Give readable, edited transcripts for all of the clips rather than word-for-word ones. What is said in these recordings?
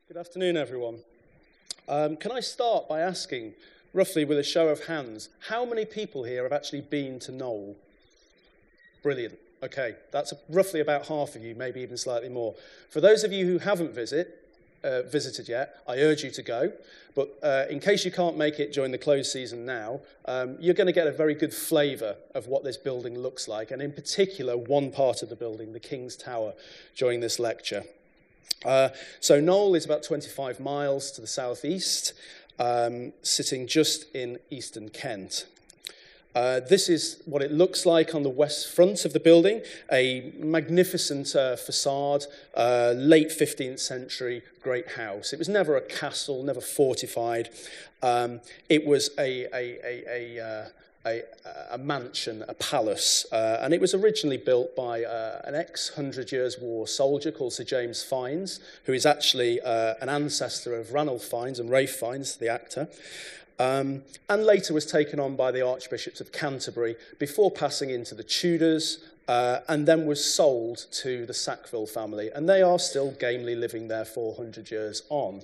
Good afternoon, everyone. Can I start by asking, roughly with a show of hands, how many people here have actually been to Knole? Brilliant. Okay, that's roughly about half of you, maybe even slightly more. For those of you who haven't visited yet, I urge you to go. But in case you can't make it during the close season now, you're going to get a very good flavour of what this building looks like, and in particular, one part of the building, the King's Tower, during this lecture. So Knole is about 25 miles to the southeast, sitting just in eastern Kent. This is what it looks like on the west front of the building, a magnificent facade, late 15th century great house. It was never a castle, never fortified. It was a mansion, a palace, and it was originally built by an ex-Hundred Years' War soldier called Sir James Fiennes, who is actually an ancestor of Ranulph Fiennes and Ralph Fiennes, the actor, and later was taken on by the Archbishops of Canterbury before passing into the Tudors, and then was sold to the Sackville family, and they are still gamely living there 400 years on.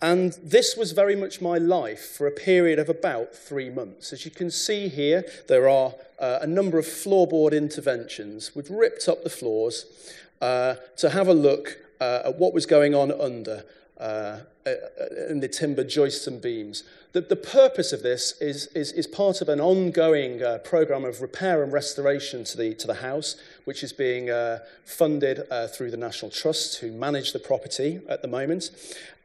And this was very much my life for a period of about 3 months. As you can see here, there are a number of floorboard interventions. We've ripped up the floors to have a look at what was going on under in the timber joists and beams. The purpose of this is part of an ongoing program of repair and restoration to the house, which is being funded through the National Trust, who manage the property at the moment.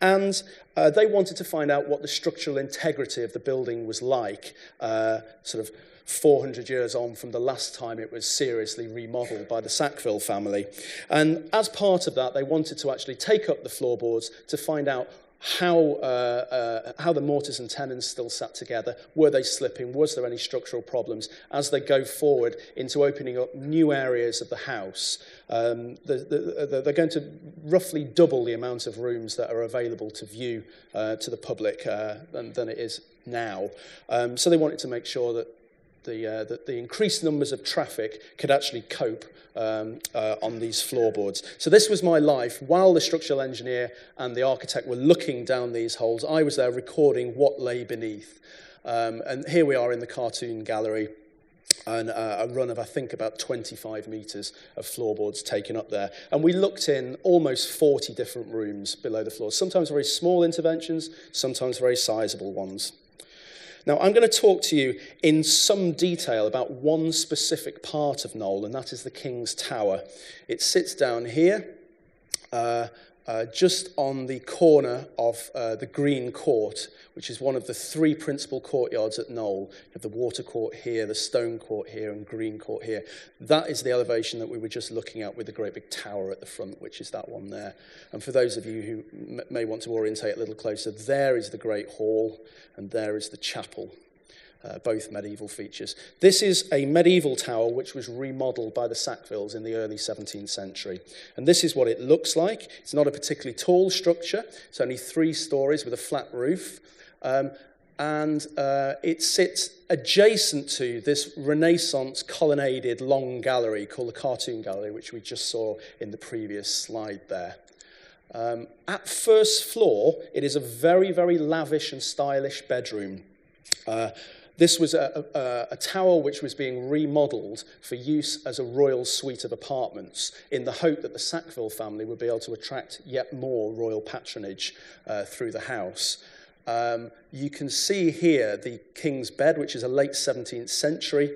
And they wanted to find out what the structural integrity of the building was like, sort of 400 years on from the last time it was seriously remodeled by the Sackville family. And as part of that, they wanted to actually take up the floorboards to find out how the mortars and tenons still sat together. Were they slipping? Was there any structural problems? As they go forward into opening up new areas of the house, they're going to roughly double the amount of rooms that are available to view to the public than it is now. So they wanted to make sure that the increased numbers of traffic could actually cope on these floorboards. So this was my life. While the structural engineer and the architect were looking down these holes, I was there recording what lay beneath. And here we are in the cartoon gallery, and a run of, I think, about 25 metres of floorboards taken up there. And we looked in almost 40 different rooms below the floors, sometimes very small interventions, sometimes very sizable ones. Now, I'm going to talk to you in some detail about one specific part of Knole, and that is the King's Tower. It sits down here, just on the corner of the Green Court, which is one of the three principal courtyards at Knole. You have the Water Court here, the Stone Court here, and Green Court here. That is the elevation that we were just looking at with the great big tower at the front, which is that one there. And for those of you who may want to orientate a little closer, there is the Great Hall, and there is the chapel. Both medieval features. This is a medieval tower which was remodeled by the Sackvilles in the early 17th century. And this is what it looks like. It's not a particularly tall structure. It's only 3 stories with a flat roof. And it sits adjacent to this Renaissance colonnaded long gallery called the Cartoon Gallery, which we just saw in the previous slide there. At first floor, it is a very, very lavish and stylish bedroom. This was a tower which was being remodeled for use as a royal suite of apartments in the hope that the Sackville family would be able to attract yet more royal patronage through the house. You can see here the King's Bed, which is a late 17th century.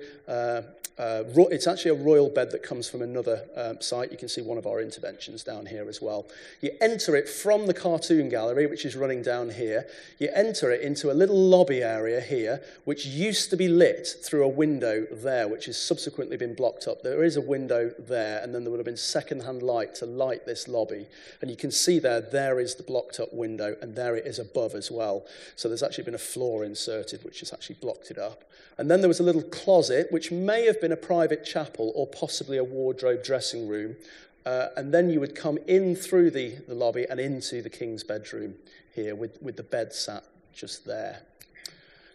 It's actually a royal bed that comes from another site. You can see one of our interventions down here as well. You enter it from the Cartoon Gallery, which is running down here. You enter it into a little lobby area here, which used to be lit through a window there, which has subsequently been blocked up. There is a window there, and then there would have been second-hand light to light this lobby. And you can see there is the blocked-up window, and there it is above as well. So there's actually been a floor inserted, which has actually blocked it up. And then there was a little closet, which may have been a private chapel or possibly a wardrobe dressing room. And then you would come in through the lobby and into the King's bedroom here with the bed sat just there.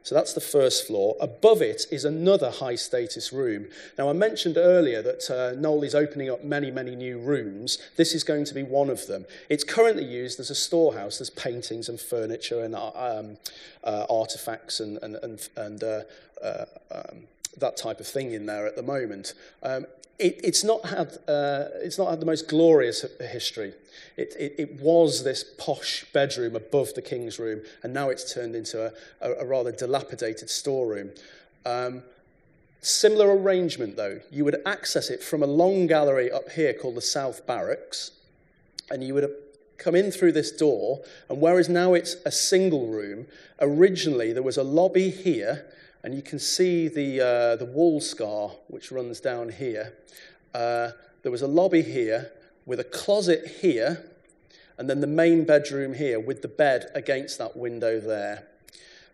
So that's the first floor. Above it is another high-status room. Now, I mentioned earlier that Knole is opening up many, many new rooms. This is going to be one of them. It's currently used as a storehouse. There's paintings and furniture and artifacts and that type of thing in there at the moment. It's not had the most glorious history. It was this posh bedroom above the king's room, and now it's turned into a rather dilapidated storeroom. Similar arrangement, though. You would access it from a long gallery up here called the South Barracks, and you would come in through this door, and whereas now it's a single room, originally there was a lobby here, and you can see the wall scar which runs down here. There was a lobby here with a closet here, and then the main bedroom here with the bed against that window there.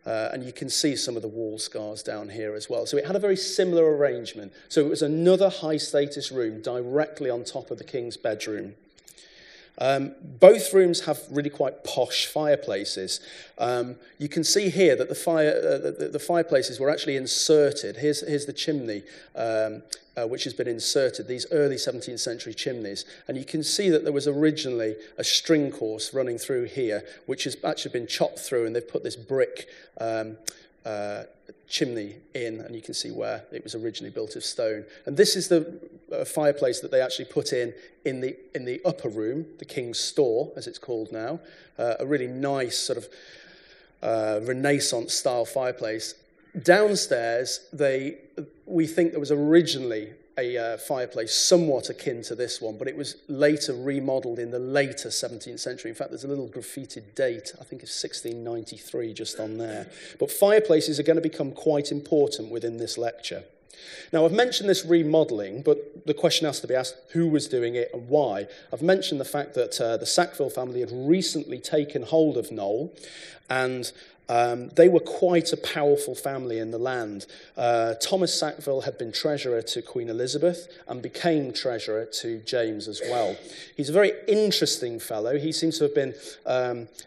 And you can see some of the wall scars down here as well. So it had a very similar arrangement. So it was another high-status room directly on top of the king's bedroom. Both rooms have really quite posh fireplaces. You can see here that the fireplaces were actually inserted. Here's the chimney, which has been inserted, these early 17th century chimneys. And you can see that there was originally a string course running through here, which has actually been chopped through, and they've put this brick chimney in, and you can see where it was originally built of stone. And this is the fireplace that they actually put in the upper room, the king's store, as it's called now. A really nice sort of Renaissance style fireplace. Downstairs, we think there was originally a fireplace somewhat akin to this one, but it was later remodeled in the later 17th century. In fact, there's a little graffitied date, I think it's 1693 just on there. But fireplaces are going to become quite important within this lecture. Now, I've mentioned this remodelling, but the question has to be asked, who was doing it and why? I've mentioned the fact that the Sackville family had recently taken hold of Knole, and they were quite a powerful family in the land. Thomas Sackville had been treasurer to Queen Elizabeth and became treasurer to James as well. He's a very interesting fellow. He seems to have been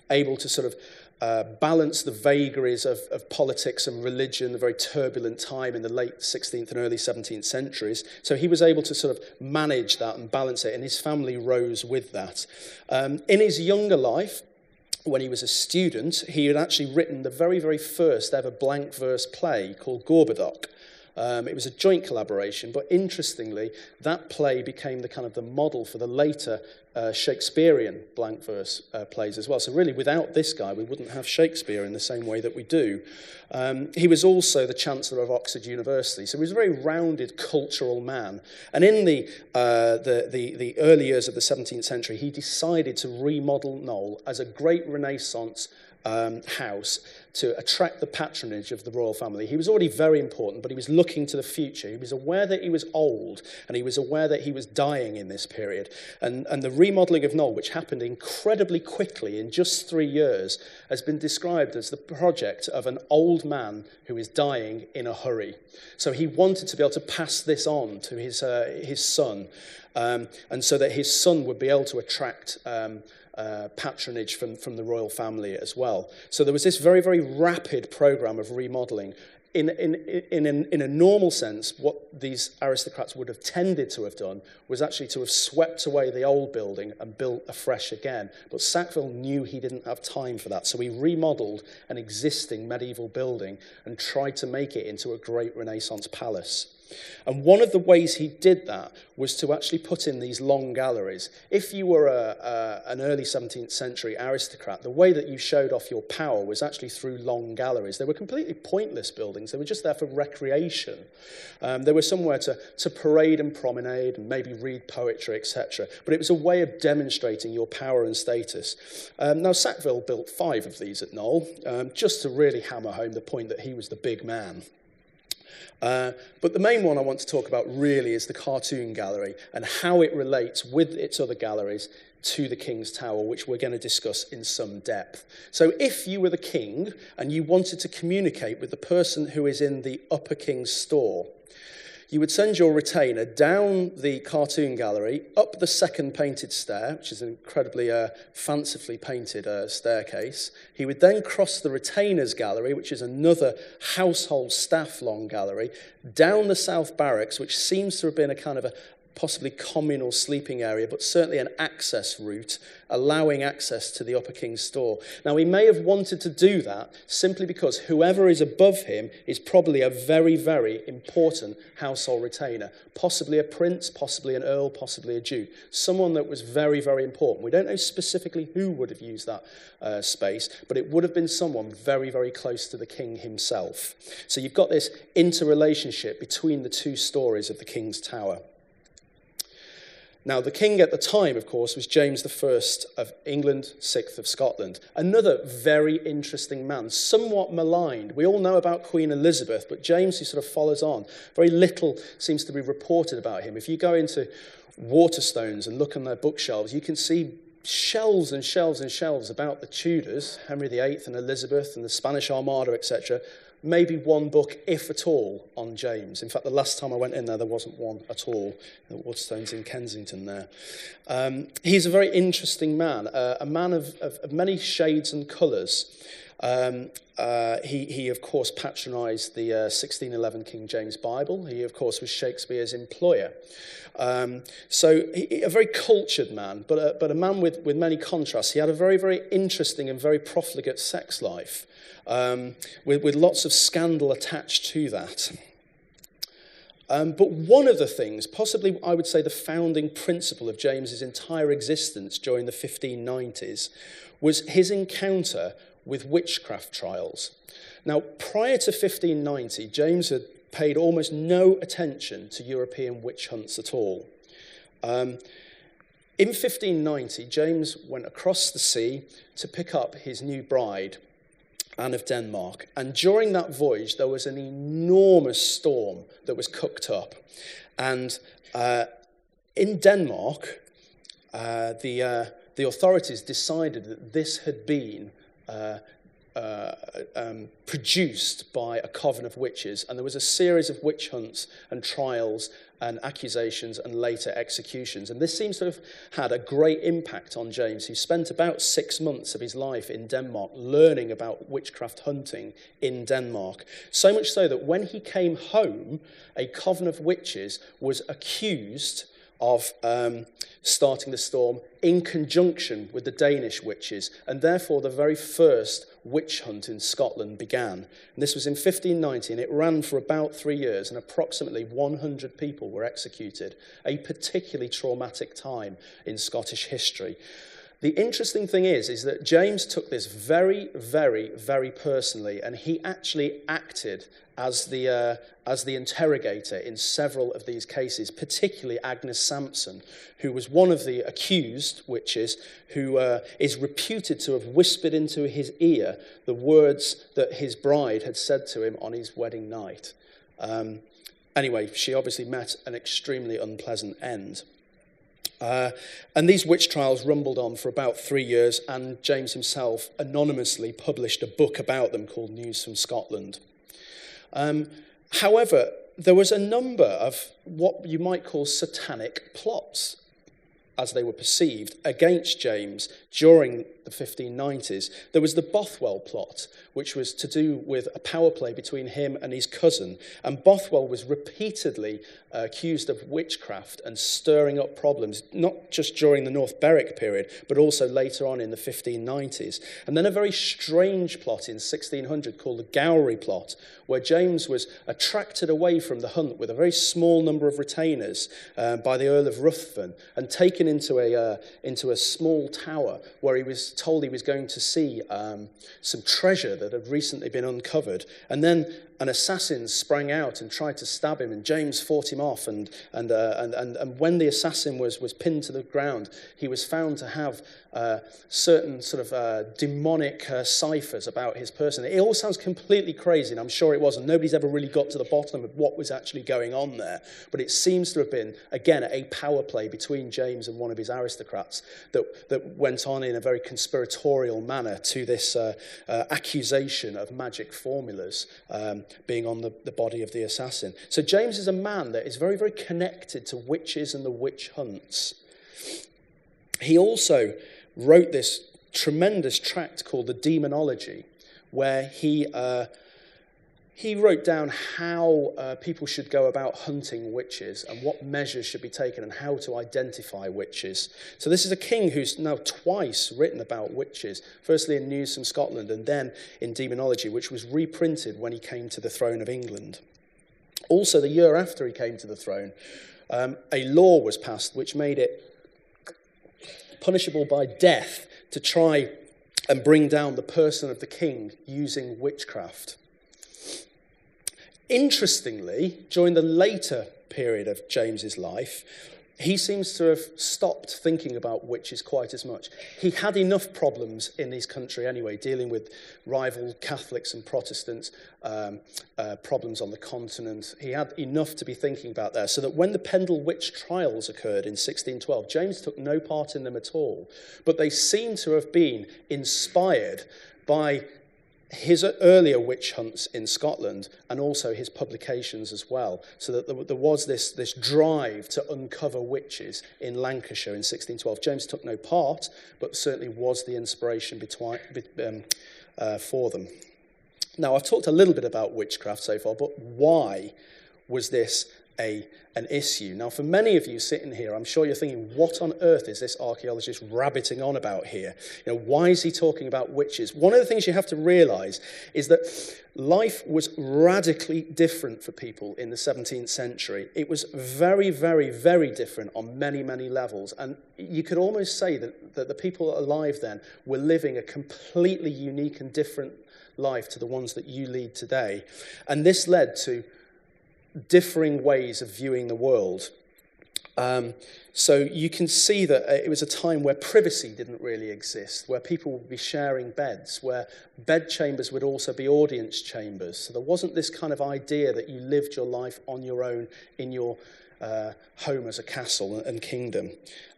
able to sort of balance the vagaries of politics and religion, the very turbulent time in the late 16th and early 17th centuries. So he was able to sort of manage that and balance it, and his family rose with that. In his younger life, when he was a student, he had actually written the very, very first ever blank verse play called Gorboduc. It was a joint collaboration, but interestingly, that play became the model for the later Shakespearean blank verse plays as well. So really, without this guy, we wouldn't have Shakespeare in the same way that we do. He was also the Chancellor of Oxford University, so he was a very rounded cultural man. And in the early years of the 17th century, he decided to remodel Knole as a great Renaissance house to attract the patronage of the royal family. He was already very important, but he was looking to the future. He was aware that he was old, and he was aware that he was dying in this period. And the remodelling of Knole, which happened incredibly quickly in just 3 years, has been described as the project of an old man who is dying in a hurry. So he wanted to be able to pass this on to his son, and so that his son would be able to attract patronage from the royal family as well. So there was this very, very rapid program of remodeling. In a normal sense, what these aristocrats would have tended to have done was actually to have swept away the old building and built afresh again. But Sackville knew he didn't have time for that, so he remodeled an existing medieval building and tried to make it into a great Renaissance palace. And one of the ways he did that was to actually put in these long galleries. If you were an early 17th century aristocrat, the way that you showed off your power was actually through long galleries. They were completely pointless buildings. They were just there for recreation. They were somewhere to parade and promenade and maybe read poetry, etc. But it was a way of demonstrating your power and status. Now, Sackville built 5 of these at Knole, just to really hammer home the point that he was the big man. But the main one I want to talk about really is the Cartoon Gallery and how it relates with its other galleries to the King's Tower, which we're going to discuss in some depth. So if you were the king and you wanted to communicate with the person who is in the upper King's store, you would send your retainer down the cartoon gallery, up the second painted stair, which is an incredibly fancifully painted staircase. He would then cross the retainer's gallery, which is another household staff long gallery, down the south barracks, which seems to have been a kind of a possibly communal sleeping area, but certainly an access route, allowing access to the Upper King's Store. Now, he may have wanted to do that simply because whoever is above him is probably a very, very important household retainer, possibly a prince, possibly an earl, possibly a duke, someone that was very, very important. We don't know specifically who would have used that space, but it would have been someone very, very close to the king himself. So you've got this interrelationship between the two stories of the King's Tower. Now, the king at the time, of course, was James I of England, 6th of Scotland. Another very interesting man, somewhat maligned. We all know about Queen Elizabeth, but James, who sort of follows on, very little seems to be reported about him. If you go into Waterstones and look on their bookshelves, you can see shelves and shelves and shelves about the Tudors, Henry VIII and Elizabeth and the Spanish Armada, etc., maybe one book, if at all, on James. In fact, the last time I went in there wasn't one at all. The Waterstones in Kensington there. He's a very interesting man, a man of many shades and colours. He, of course, patronised the 1611 King James Bible. He, of course, was Shakespeare's employer. So a very cultured man, but a man with many contrasts. He had a very, very interesting and very profligate sex life, with lots of scandal attached to that. But one of the things, possibly I would say the founding principle of James's entire existence during the 1590s, was his encounter with witchcraft trials. Now, prior to 1590, James had paid almost no attention to European witch hunts at all. In 1590, James went across the sea to pick up his new bride, Anne of Denmark. And during that voyage, there was an enormous storm that was cooked up. And in Denmark, the authorities decided that this had been produced by a coven of witches, and there was a series of witch hunts and trials and accusations and later executions. And this seems to have had a great impact on James, who spent about 6 months of his life in Denmark learning about witchcraft hunting in Denmark. So much so that when he came home, a coven of witches was accused of starting the storm in conjunction with the Danish witches, and therefore the very first witch hunt in Scotland began. And this was in 1590, and it ran for about 3 years, and approximately 100 people were executed, a particularly traumatic time in Scottish history. The interesting thing is that James took this very, very, very personally, and he actually acted as the interrogator in several of these cases, particularly Agnes Sampson, who was one of the accused witches, who is reputed to have whispered into his ear the words that his bride had said to him on his wedding night. Anyway, she obviously met an extremely unpleasant end. And these witch trials rumbled on for about 3 years, and James himself anonymously published a book about them called News from Scotland. However, there was a number of what you might call satanic plots, as they were perceived, against James during the 1590s. There was the Bothwell plot, which was to do with a power play between him and his cousin. And Bothwell was repeatedly accused of witchcraft and stirring up problems, not just during the North Berwick period, but also later on in the 1590s. And then a very strange plot in 1600 called the Gowrie plot, where James was attracted away from the hunt with a very small number of retainers by the Earl of Ruthven and taken into a small tower where he was told he was going to see some treasure that had recently been uncovered. And then an assassin sprang out and tried to stab him, and James fought him off. And when the assassin was pinned to the ground, he was found to have certain sort of demonic ciphers about his person. It all sounds completely crazy, and I'm sure it was, and nobody's ever really got to the bottom of what was actually going on there. But it seems to have been, again, a power play between James and one of his aristocrats that went on in a very conspiratorial manner to this accusation of magic formulas being on the body of the assassin. So James is a man that is very, very connected to witches and the witch hunts. He also wrote this tremendous tract called The Demonology, where he wrote down how people should go about hunting witches and what measures should be taken and how to identify witches. So this is a king who's now twice written about witches, firstly in News from Scotland and then in Demonology, which was reprinted when he came to the throne of England. Also, the year after he came to the throne, a law was passed which made it punishable by death to try and bring down the person of the king using witchcraft. Interestingly, during the later period of James's life, he seems to have stopped thinking about witches quite as much. He had enough problems in his country anyway, dealing with rival Catholics and Protestants, problems on the continent. He had enough to be thinking about there, so that when the Pendle witch trials occurred in 1612, James took no part in them at all. But they seem to have been inspired by his earlier witch hunts in Scotland and also his publications as well, so that there was this drive to uncover witches in Lancashire in 1612. James took no part, but certainly was the inspiration for them. Now, I've talked a little bit about witchcraft so far, but why was this an issue? Now, for many of you sitting here, I'm sure you're thinking, what on earth is this archaeologist rabbiting on about here? You know, why is he talking about witches? One of the things you have to realise is that life was radically different for people in the 17th century. It was very, very, very different on many, many levels. And you could almost say that the people alive then were living a completely unique and different life to the ones that you lead today. And this led to differing ways of viewing the world. So you can see that it was a time where privacy didn't really exist, where people would be sharing beds, where bedchambers would also be audience chambers. So there wasn't this kind of idea that you lived your life on your own in your home as a castle and kingdom.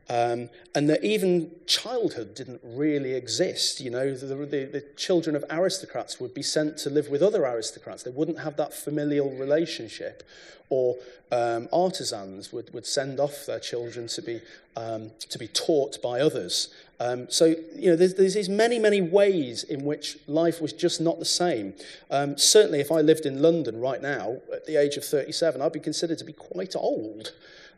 And that even childhood didn't really exist. You know, the children of aristocrats would be sent to live with other aristocrats. They wouldn't have that familial relationship. Or artisans would send off their children to be taught by others. So, you know, there's these many, many ways in which life was just not the same. Certainly, if I lived in London right now, at the age of 37, I'd be considered to be quite old.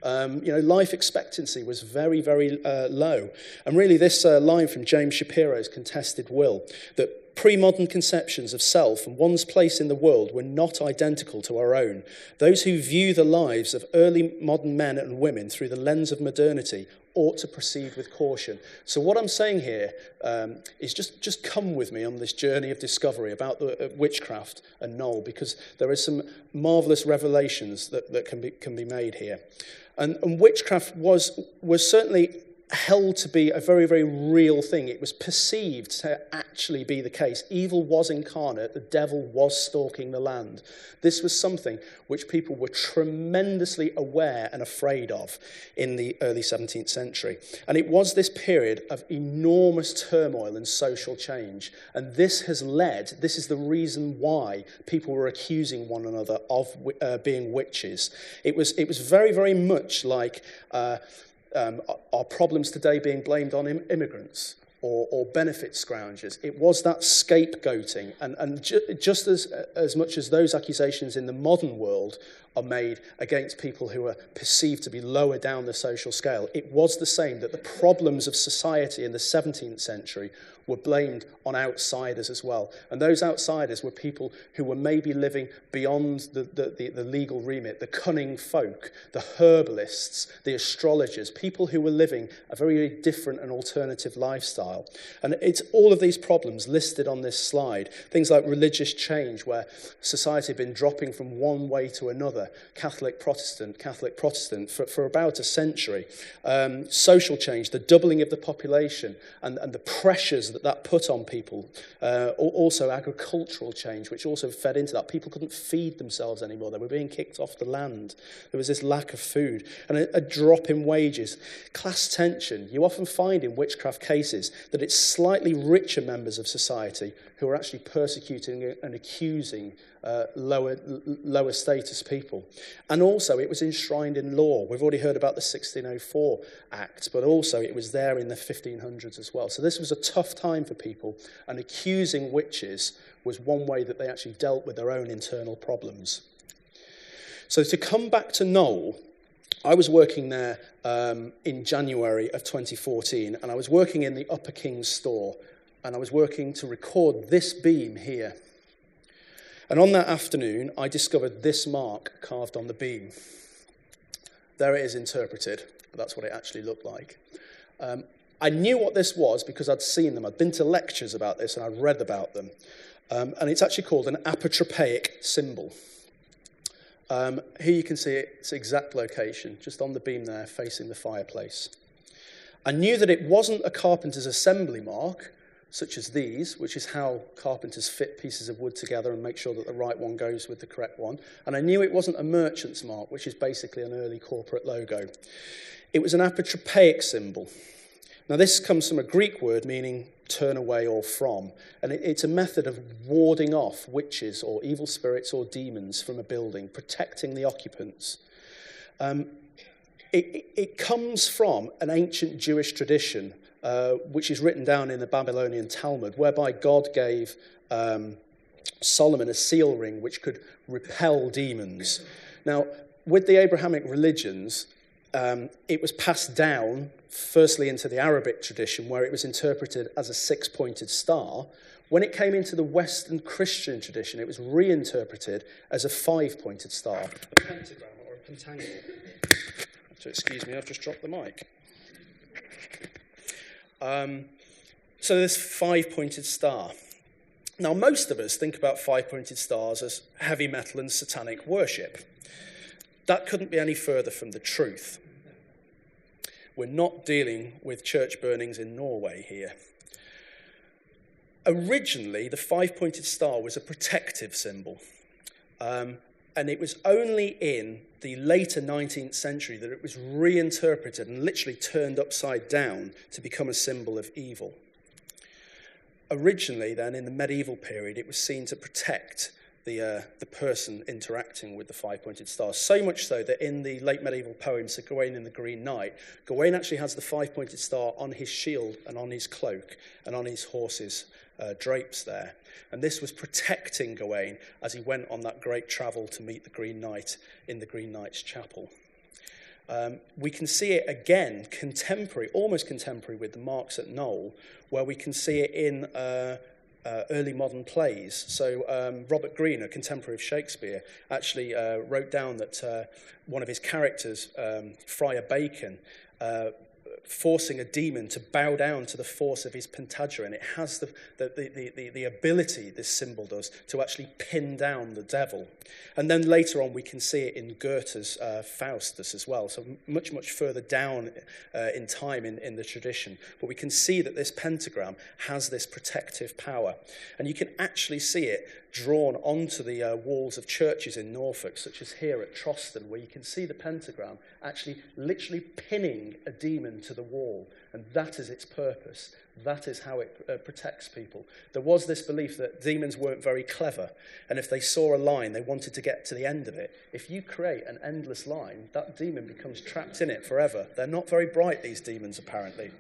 You know, life expectancy was very, very low. And really this line from James Shapiro's Contested Will, that pre-modern conceptions of self and one's place in the world were not identical to our own. Those who view the lives of early modern men and women through the lens of modernity ought to proceed with caution. So what I'm saying here is just come with me on this journey of discovery about the witchcraft and Knole, because there is some marvellous revelations that can be made here. And witchcraft was certainly held to be a very, very real thing. It was perceived to actually be the case. Evil was incarnate. The devil was stalking the land. This was something which people were tremendously aware and afraid of in the early 17th century. And it was this period of enormous turmoil and social change. And this is the reason why people were accusing one another of being witches. It was very, very much like our problems today being blamed on immigrants or benefit scroungers. It was that scapegoating. And just as much as those accusations in the modern world are made against people who are perceived to be lower down the social scale, it was the same, that the problems of society in the 17th century were blamed on outsiders as well. And those outsiders were people who were maybe living beyond the legal remit, the cunning folk, the herbalists, the astrologers, people who were living a very different and alternative lifestyle. And it's all of these problems listed on this slide. Things like religious change, where society had been dropping from one way to another, Catholic, Protestant, for about a century. Social change, the doubling of the population, and the pressures that put on people. Also agricultural change, which also fed into that. People couldn't feed themselves anymore. They were being kicked off the land. There was this lack of food. And a drop in wages. Class tension. You often find in witchcraft cases that it's slightly richer members of society who are actually persecuting and accusing lower status people. And also it was enshrined in law. We've already heard about the 1604 Act, but also it was there in the 1500s as well. So this was a tough time for people, and accusing witches was one way that they actually dealt with their own internal problems. So to come back to Knole, I was working there in January of 2014, and I was working in the Upper King's store, and I was working to record this beam here. And on that afternoon, I discovered this mark carved on the beam. There it is interpreted. That's what it actually looked like. I knew what this was because I'd seen them. I'd been to lectures about this, and I'd read about them. And it's actually called an apotropaic symbol. Here you can see its exact location, just on the beam there, facing the fireplace. I knew that it wasn't a carpenter's assembly mark, such as these, which is how carpenters fit pieces of wood together and make sure that the right one goes with the correct one. And I knew it wasn't a merchant's mark, which is basically an early corporate logo. It was an apotropaic symbol. Now, this comes from a Greek word meaning turn away or from, and it's a method of warding off witches or evil spirits or demons from a building, protecting the occupants. It comes from an ancient Jewish tradition, which is written down in the Babylonian Talmud, whereby God gave Solomon a seal ring which could repel demons. Now, with the Abrahamic religions, it was passed down, firstly into the Arabic tradition, where it was interpreted as a six-pointed star. When it came into the Western Christian tradition, it was reinterpreted as a five-pointed star, a pentagram or a pentagonal. So excuse me, I've just dropped the mic. So this five-pointed star. Now, most of us think about five-pointed stars as heavy metal and satanic worship. That couldn't be any further from the truth. We're not dealing with church burnings in Norway here. Originally, the five-pointed star was a protective symbol. And it was only in the later 19th century that it was reinterpreted and literally turned upside down to become a symbol of evil. Originally, then, in the medieval period, it was seen to protect the person interacting with the five-pointed star. So much so that in the late medieval poem, Sir Gawain and the Green Knight, Gawain actually has the five-pointed star on his shield and on his cloak and on his horse's drapes there. And this was protecting Gawain as he went on that great travel to meet the Green Knight in the Green Knight's chapel. We can see it again, contemporary, almost contemporary with the marks at Knole, where we can see it in early modern plays. So Robert Greene, a contemporary of Shakespeare, actually wrote down that one of his characters, Friar Bacon, forcing a demon to bow down to the force of his Pentadra, and it has the ability, this symbol does, to actually pin down the devil. And then later on we can see it in Goethe's Faustus as well, so much further down in time in the tradition. But we can see that this pentagram has this protective power, and you can actually see it drawn onto the walls of churches in Norfolk, such as here at Troston, where you can see the pentagram actually literally pinning a demon to the wall, and that is its purpose. That is how it protects people. There was this belief that demons weren't very clever, and if they saw a line, they wanted to get to the end of it. If you create an endless line, that demon becomes trapped in it forever. They're not very bright, these demons, apparently.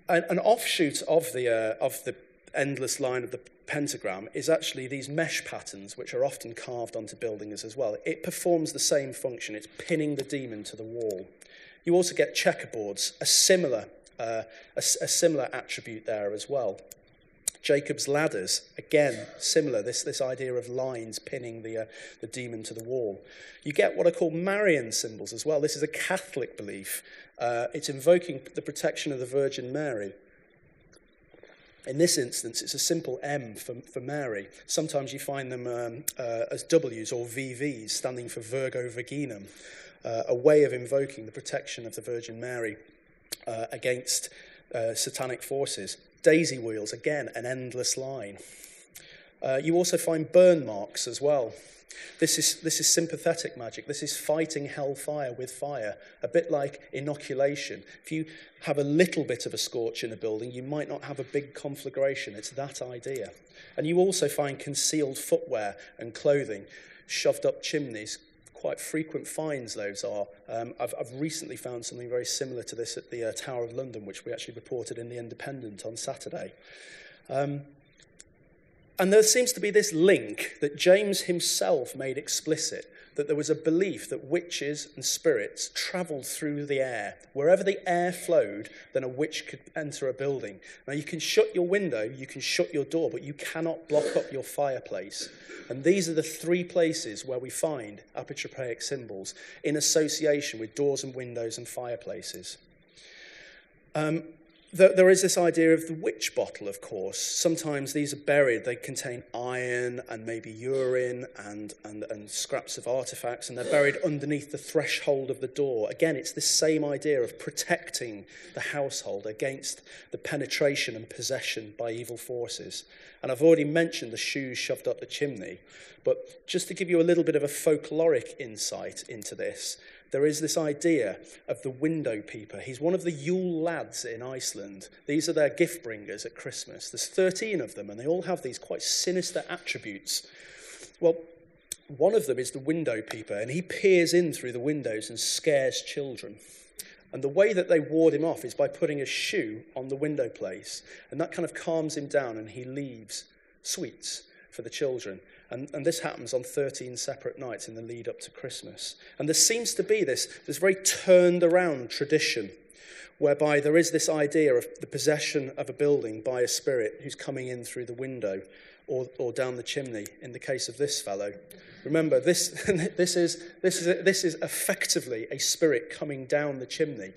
An offshoot of the endless line of the pentagram is actually these mesh patterns, which are often carved onto buildings as well. It performs the same function. It's pinning the demon to the wall. You also get checkerboards, a similar a similar attribute there as well. Jacob's ladders, again, similar, this idea of lines pinning the demon to the wall. You get what are called Marian symbols as well. This is a Catholic belief. It's invoking the protection of the Virgin Mary. In this instance, it's a simple M for Mary. Sometimes you find them as W's or VVs, standing for Virgo Virginum, a way of invoking the protection of the Virgin Mary against satanic forces. Daisy wheels, again, an endless line. You also find burn marks as well. This is sympathetic magic. This is fighting hellfire with fire, a bit like inoculation. If you have a little bit of a scorch in a building, you might not have a big conflagration. It's that idea. And you also find concealed footwear and clothing shoved up chimneys. Quite frequent finds those are. I've recently found something very similar to this at the Tower of London, which we actually reported in The Independent on Saturday. And there seems to be this link that James himself made explicit, that there was a belief that witches and spirits travelled through the air. Wherever the air flowed, then a witch could enter a building. Now, you can shut your window, you can shut your door, but you cannot block up your fireplace. And these are the three places where we find apotropaic symbols in association with doors and windows and fireplaces. There is this idea of the witch bottle, of course. Sometimes these are buried. They contain iron and maybe urine and scraps of artifacts, and they're buried underneath the threshold of the door. Again, it's the same idea of protecting the household against the penetration and possession by evil forces. And I've already mentioned the shoes shoved up the chimney, but just to give you a little bit of a folkloric insight into this, there is this idea of the window peeper. He's one of the Yule lads in Iceland. These are their gift bringers at Christmas. There's 13 of them, and they all have these quite sinister attributes. Well, one of them is the window peeper, and he peers in through the windows and scares children. And the way that they ward him off is by putting a shoe on the window place, and that kind of calms him down, and he leaves sweets for the children. And this happens on 13 separate nights in the lead up to Christmas. And there seems to be this very turned around tradition whereby there is this idea of the possession of a building by a spirit who's coming in through the window or down the chimney in the case of this fellow. Remember, this is effectively a spirit coming down the chimney.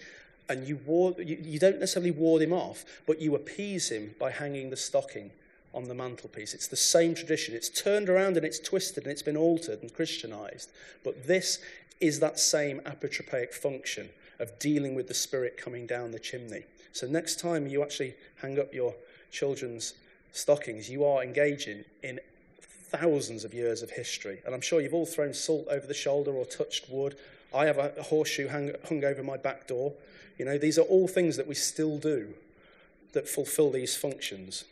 And you don't necessarily ward him off, but you appease him by hanging the stocking on the mantelpiece. It's the same tradition. It's turned around and it's twisted and it's been altered and Christianized. But this is that same apotropaic function of dealing with the spirit coming down the chimney. So next time you actually hang up your children's stockings, you are engaging in thousands of years of history. And I'm sure you've all thrown salt over the shoulder or touched wood. I have a horseshoe hung over my back door. You know, these are all things that we still do that fulfill these functions.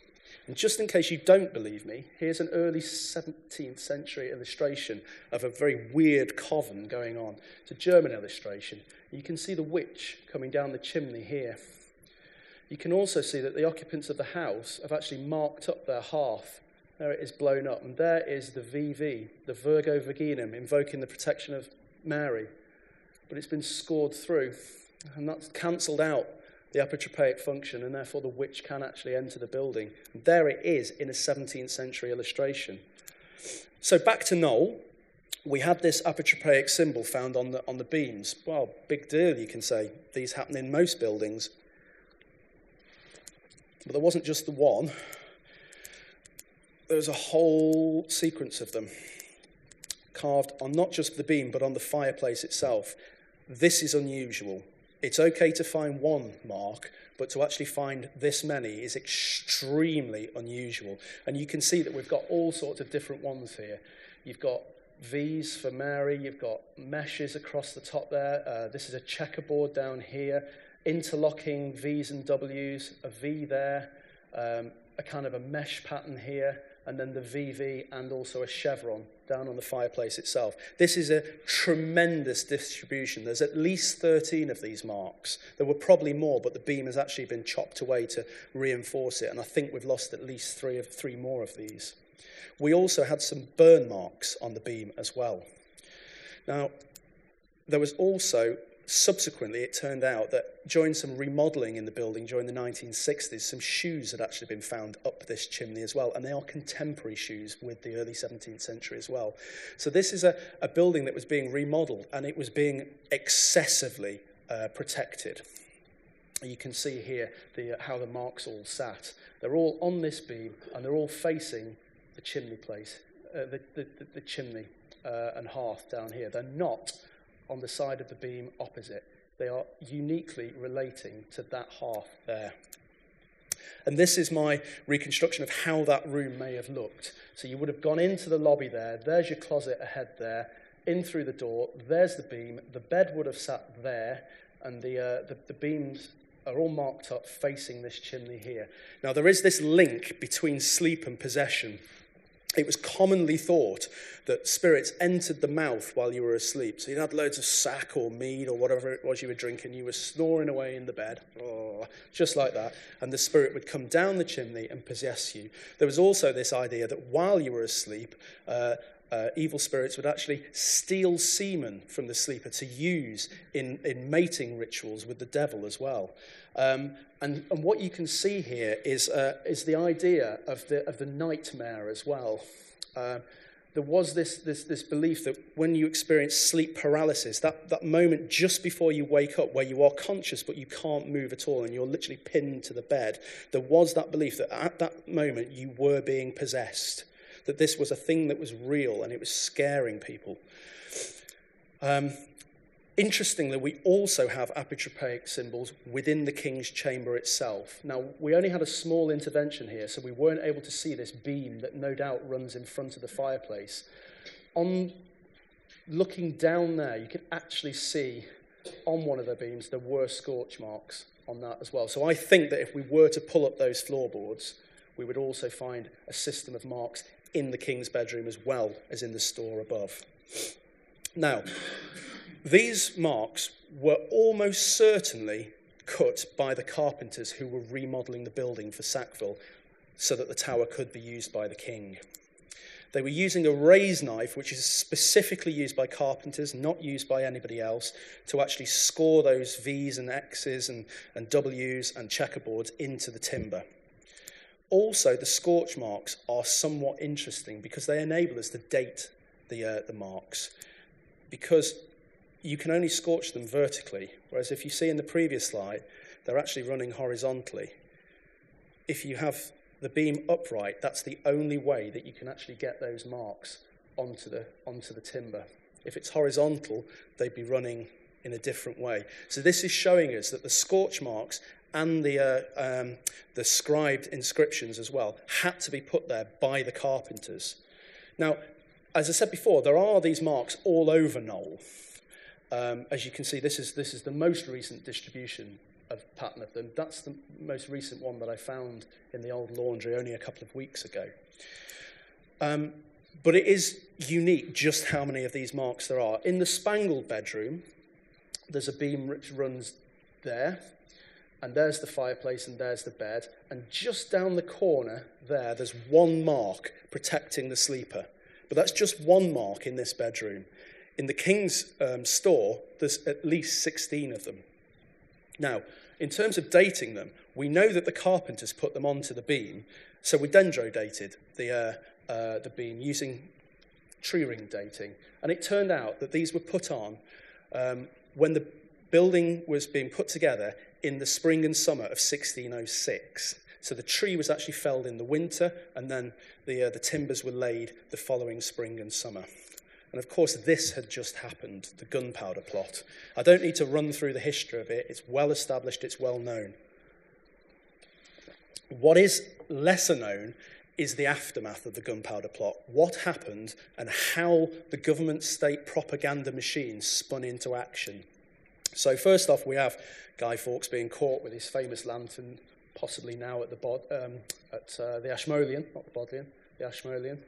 And just in case you don't believe me, here's an early 17th century illustration of a very weird coven going on. It's a German illustration. You can see the witch coming down the chimney here. You can also see that the occupants of the house have actually marked up their hearth. There it is blown up. And there is the VV, the Virgo Virginum, invoking the protection of Mary. But it's been scored through, and that's cancelled out the apotropaic function, and therefore the witch can actually enter the building. And there it is in a 17th century illustration. So back to Knole, we had this apotropaic symbol found on the beams. Well, big deal, you can say. These happen in most buildings. But there wasn't just the one. There was a whole sequence of them carved on not just the beam, but on the fireplace itself. This is unusual. It's okay to find one mark, but to actually find this many is extremely unusual. And you can see that we've got all sorts of different ones here. You've got V's for Mary, you've got meshes across the top there. This is a checkerboard down here, interlocking V's and W's, a V there, a kind of a mesh pattern here, and then the VV and also a chevron down on the fireplace itself. This is a tremendous distribution. There's at least 13 of these marks. There were probably more, but the beam has actually been chopped away to reinforce it, and I think we've lost at least three more of these. We also had some burn marks on the beam as well. Now, there was also subsequently, it turned out that during some remodelling in the building during the 1960s, some shoes had actually been found up this chimney as well, and they are contemporary shoes with the early 17th century as well. So this is a building that was being remodelled, and it was being excessively protected. You can see here how the marks all sat. They're all on this beam, and they're all facing the chimney place, the chimney and hearth down here. They're not on the side of the beam opposite. They are uniquely relating to that hearth there. And this is my reconstruction of how that room may have looked. So you would have gone into the lobby there. There's your closet ahead there. In through the door. There's the beam. The bed would have sat there. And the beams are all marked up facing this chimney here. Now, there is this link between sleep and possession. It was commonly thought that spirits entered the mouth while you were asleep. So you had loads of sack or mead or whatever it was you were drinking. You were snoring away in the bed, just like that. And the spirit would come down the chimney and possess you. There was also this idea that while you were asleep, evil spirits would actually steal semen from the sleeper to use in mating rituals with the devil as well. And what you can see here is the idea of the nightmare as well. There was this belief that when you experience sleep paralysis, that moment just before you wake up where you are conscious but you can't move at all and you're literally pinned to the bed, there was that belief that at that moment you were being possessed, that this was a thing that was real and it was scaring people. Interestingly, we also have apotropaic symbols within the king's chamber itself. Now, we only had a small intervention here, so we weren't able to see this beam that no doubt runs in front of the fireplace. On looking down there, you can actually see on one of the beams there were scorch marks on that as well. So I think that if we were to pull up those floorboards, we would also find a system of marks in the king's bedroom as well as in the store above. Now, these marks were almost certainly cut by the carpenters who were remodelling the building for Sackville so that the tower could be used by the king. They were using a raise knife, which is specifically used by carpenters, not used by anybody else, to actually score those V's and X's and W's and checkerboards into the timber. Also, the scorch marks are somewhat interesting because they enable us to date the marks. Because you can only scorch them vertically, whereas if you see in the previous slide, they're actually running horizontally. If you have the beam upright, that's the only way that you can actually get those marks onto the timber. If it's horizontal, they'd be running in a different way. So this is showing us that the scorch marks and the scribed inscriptions as well had to be put there by the carpenters. Now, as I said before, there are these marks all over Knole. As you can see, this is the most recent distribution of pattern of them. That's the most recent one that I found in the old laundry only a couple of weeks ago. But it is unique just how many of these marks there are. In the spangled bedroom, there's a beam which runs there, and there's the fireplace, and there's the bed. And just down the corner there, there's one mark protecting the sleeper. But that's just one mark in this bedroom. In the king's store, there's at least 16 of them. Now, in terms of dating them, we know that the carpenters put them onto the beam, so we dendro-dated the beam using tree ring dating. And it turned out that these were put on when the building was being put together in the spring and summer of 1606. So the tree was actually felled in the winter, and then the timbers were laid the following spring and summer. And of course, this had just happened, the Gunpowder Plot. I don't need to run through the history of it. It's well established, it's well known. What is lesser known is the aftermath of the Gunpowder Plot. What happened and how the government state propaganda machine spun into action. So first off, we have Guy Fawkes being caught with his famous lantern, possibly now at the Ashmolean, not the Bodleian, the Ashmolean.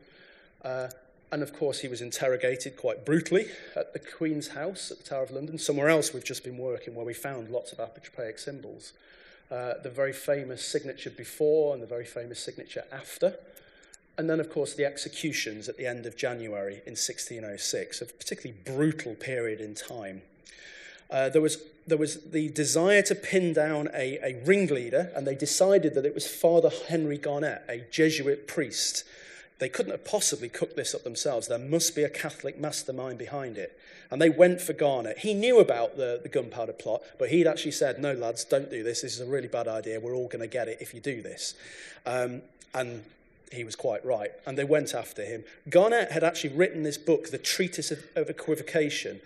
And of course, he was interrogated quite brutally at the Queen's House at the Tower of London, somewhere else we've just been working where we found lots of apotropaic symbols. The very famous signature before and the very famous signature after. And then, of course, the executions at the end of January in 1606, a particularly brutal period in time. There was the desire to pin down a ringleader, and they decided that it was Father Henry Garnet, a Jesuit priest. They couldn't have possibly cooked this up themselves. There must be a Catholic mastermind behind it. And they went for Garnet. He knew about the Gunpowder Plot, but he'd actually said, no, lads, don't do this. This is a really bad idea. We're all going to get it if you do this. And he was quite right. And they went after him. Garnet had actually written this book, The Treatise of Equivocation,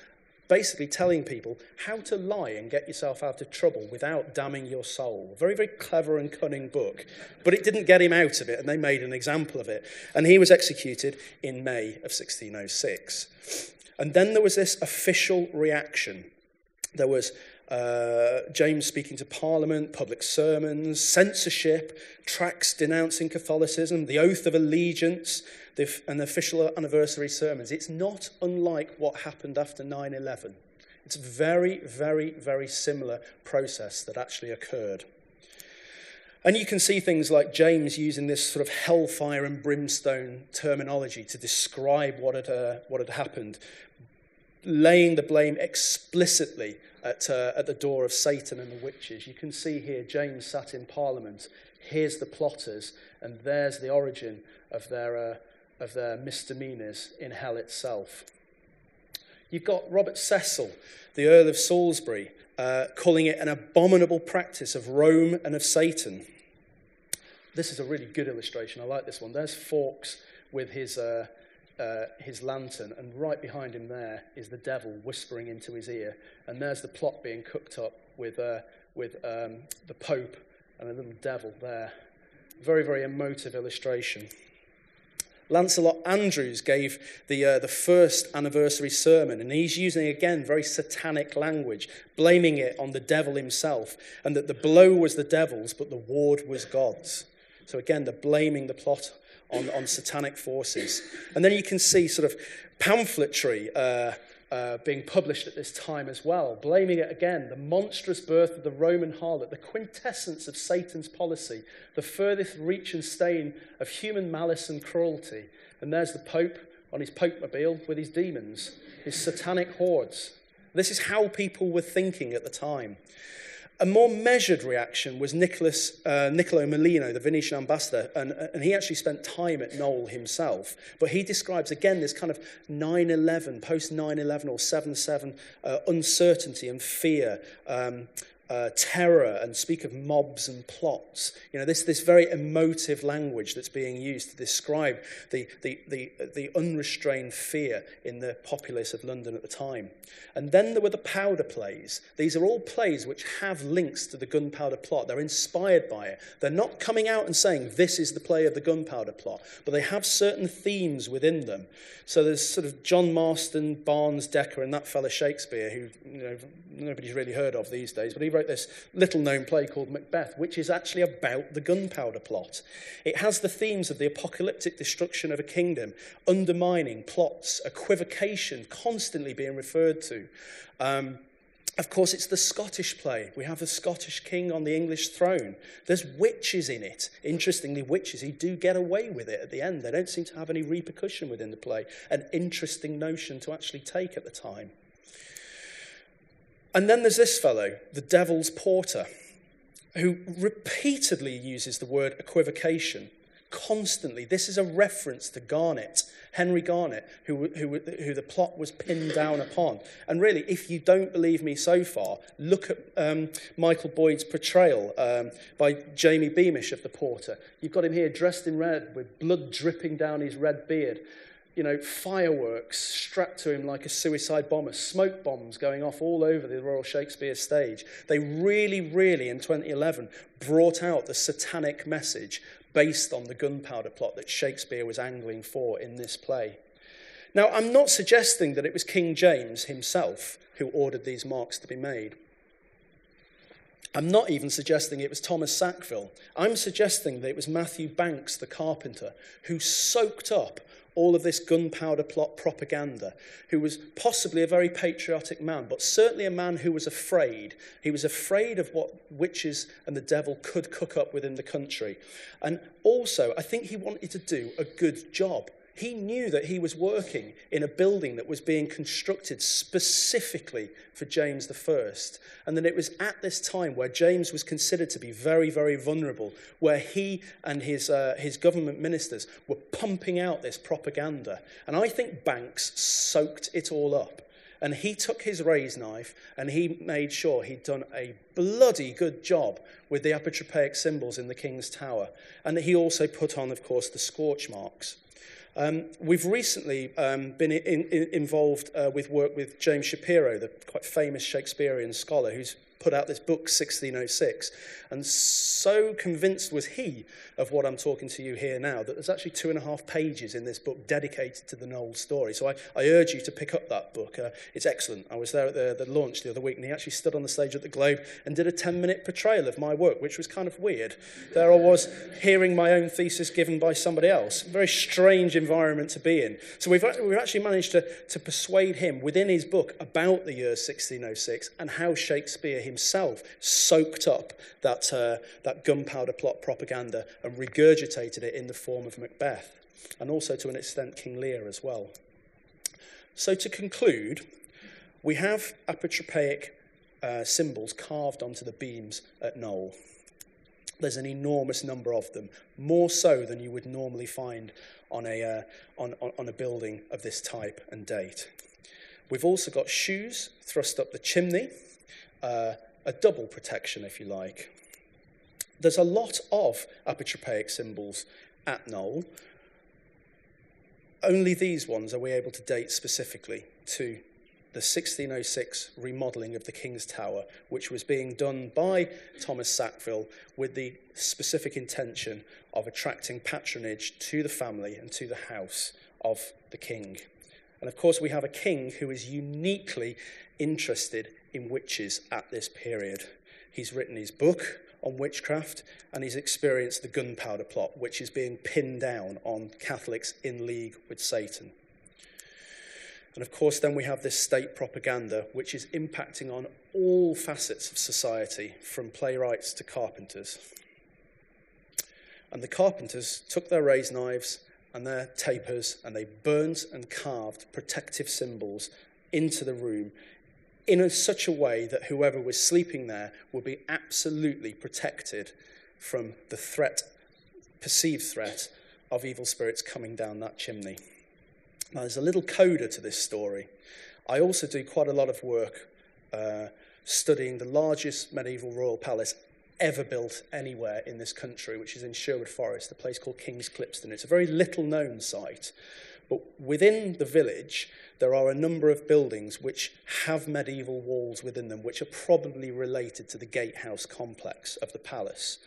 basically telling people how to lie and get yourself out of trouble without damning your soul. Very, very clever and cunning book. But it didn't get him out of it, and they made an example of it. And he was executed in May of 1606. And then there was this official reaction. There was James speaking to Parliament, public sermons, censorship, tracts denouncing Catholicism, the oath of allegiance, and official anniversary sermons. It's not unlike what happened after 9/11. It's a very, very, very similar process that actually occurred. And you can see things like James using this sort of hellfire and brimstone terminology to describe what had happened, laying the blame explicitly at the door of Satan and the witches. You can see here James sat in Parliament. Here's the plotters, and there's the origin of their misdemeanors in hell itself. You've got Robert Cecil, the Earl of Salisbury, calling it an abominable practice of Rome and of Satan. This is a really good illustration. I like this one. There's Fawkes with his lantern, and right behind him there is the devil whispering into his ear. And there's the plot being cooked up with the Pope and a little devil there. Very, very emotive illustration. Lancelot Andrews gave the first anniversary sermon, and he's using, again, very satanic language, blaming it on the devil himself, and that the blow was the devil's, but the ward was God's. So again, they're blaming the plot on satanic forces. And then you can see sort of pamphletry being published at this time as well, blaming it again, the monstrous birth of the Roman harlot, the quintessence of Satan's policy, the furthest reach and stain of human malice and cruelty. And there's the Pope on his Pope-mobile with his demons, his satanic hordes. This is how people were thinking at the time. A more measured reaction was Niccolo Melino, the Venetian ambassador, and he actually spent time at Knole himself. But he describes, again, this kind of 9/11, post-9/11 or 7/7 uncertainty and fear, terror, and speak of mobs and plots. You know, this very emotive language that's being used to describe the unrestrained fear in the populace of London at the time. And then there were the powder plays. These are all plays which have links to the Gunpowder Plot. They're inspired by it. They're not coming out and saying, this is the play of the Gunpowder Plot, but they have certain themes within them. So there's sort of John Marston, Barnes, Dekker, and that fella Shakespeare, who nobody's really heard of these days, but he wrote this little-known play called Macbeth, which is actually about the Gunpowder Plot. It has the themes of the apocalyptic destruction of a kingdom, undermining plots, equivocation constantly being referred to. Of course, it's the Scottish play. We have the Scottish king on the English throne. There's witches in it. Interestingly, witches who do get away with it at the end. They don't seem to have any repercussion within the play. An interesting notion to actually take at the time. And then there's this fellow, the Devil's Porter, who repeatedly uses the word equivocation, constantly. This is a reference to Garnet, Henry Garnet, who the plot was pinned down upon. And really, if you don't believe me so far, look at Michael Boyd's portrayal by Jamie Beamish of the Porter. You've got him here dressed in red with blood dripping down his red beard. You know, fireworks strapped to him like a suicide bomber, smoke bombs going off all over the Royal Shakespeare stage. They really, really, in 2011, brought out the satanic message based on the Gunpowder Plot that Shakespeare was angling for in this play. Now, I'm not suggesting that it was King James himself who ordered these marks to be made. I'm not even suggesting it was Thomas Sackville. I'm suggesting that it was Matthew Banks, the carpenter, who soaked up all of this Gunpowder Plot propaganda, who was possibly a very patriotic man, but certainly a man who was afraid. He was afraid of what witches and the devil could cook up within the country. And also, I think he wanted to do a good job. He knew that he was working in a building that was being constructed specifically for James I, and that it was at this time where James was considered to be very, very vulnerable, where he and his government ministers were pumping out this propaganda. And I think Banks soaked it all up. And he took his raise knife and he made sure he'd done a bloody good job with the apotropaic symbols in the King's Tower. And he also put on, of course, the scorch marks. We've recently been involved with work with James Shapiro, the quite famous Shakespearean scholar who's put out this book, 1606. And so convinced was he of what I'm talking to you here now that there's actually 2.5 pages in this book dedicated to the Knole story. So I urge you to pick up that book. It's excellent. I was there at the launch the other week, and he actually stood on the stage at the Globe and did a 10-minute portrayal of my work, which was kind of weird. There I was hearing my own thesis given by somebody else. Very strange environment to be in. So we've actually managed to persuade him within his book about the year 1606 and how Shakespeare himself soaked up that Gunpowder Plot propaganda and regurgitated it in the form of Macbeth, and also to an extent King Lear as well. So to conclude, we have apotropaic symbols carved onto the beams at Knole. There's an enormous number of them, more so than you would normally find on a building of this type and date. We've also got shoes thrust up the chimney, a double protection, if you like. There's a lot of apotropaic symbols at Knole. Only these ones are we able to date specifically to the 1606 remodelling of the King's Tower, which was being done by Thomas Sackville with the specific intention of attracting patronage to the family and to the house of the king. And of course, we have a king who is uniquely interested in witches at this period. He's written his book on witchcraft, and he's experienced the Gunpowder Plot, which is being pinned down on Catholics in league with Satan. And of course, then we have this state propaganda, which is impacting on all facets of society, from playwrights to carpenters. And the carpenters took their raise knives and their tapers, and they burnt and carved protective symbols into the room in such a way that whoever was sleeping there would be absolutely protected from the perceived threat of evil spirits coming down that chimney. Now, there's a little coda to this story. I also do quite a lot of work studying the largest medieval royal palace ever built anywhere in this country, which is in Sherwood Forest, a place called King's Clipston. It's a very little-known site, but within the village, there are a number of buildings which have medieval walls within them, which are probably related to the gatehouse complex of the palace.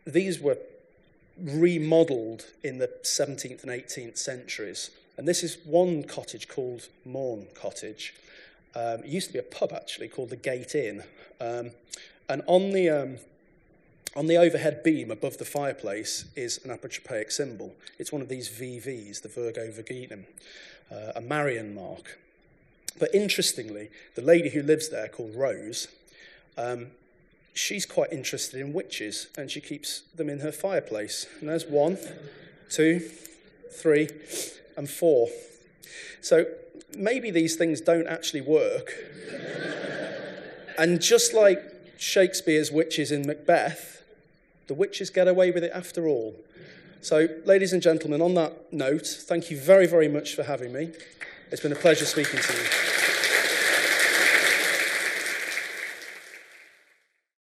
These were remodelled in the 17th and 18th centuries, and this is one cottage called Morn Cottage. It used to be a pub, actually, called the Gate Inn. And on the overhead beam above the fireplace is an apotropaic symbol. It's one of these VVs, the Virgo Virginum, a Marian mark. But interestingly, the lady who lives there, called Rose, she's quite interested in witches, and she keeps them in her fireplace. And there's 1, 2, 3, and 4. So maybe these things don't actually work. And just like Shakespeare's witches in Macbeth, the witches get away with it after all. So, ladies and gentlemen, on that note, thank you very, very much for having me. It's been a pleasure speaking to you.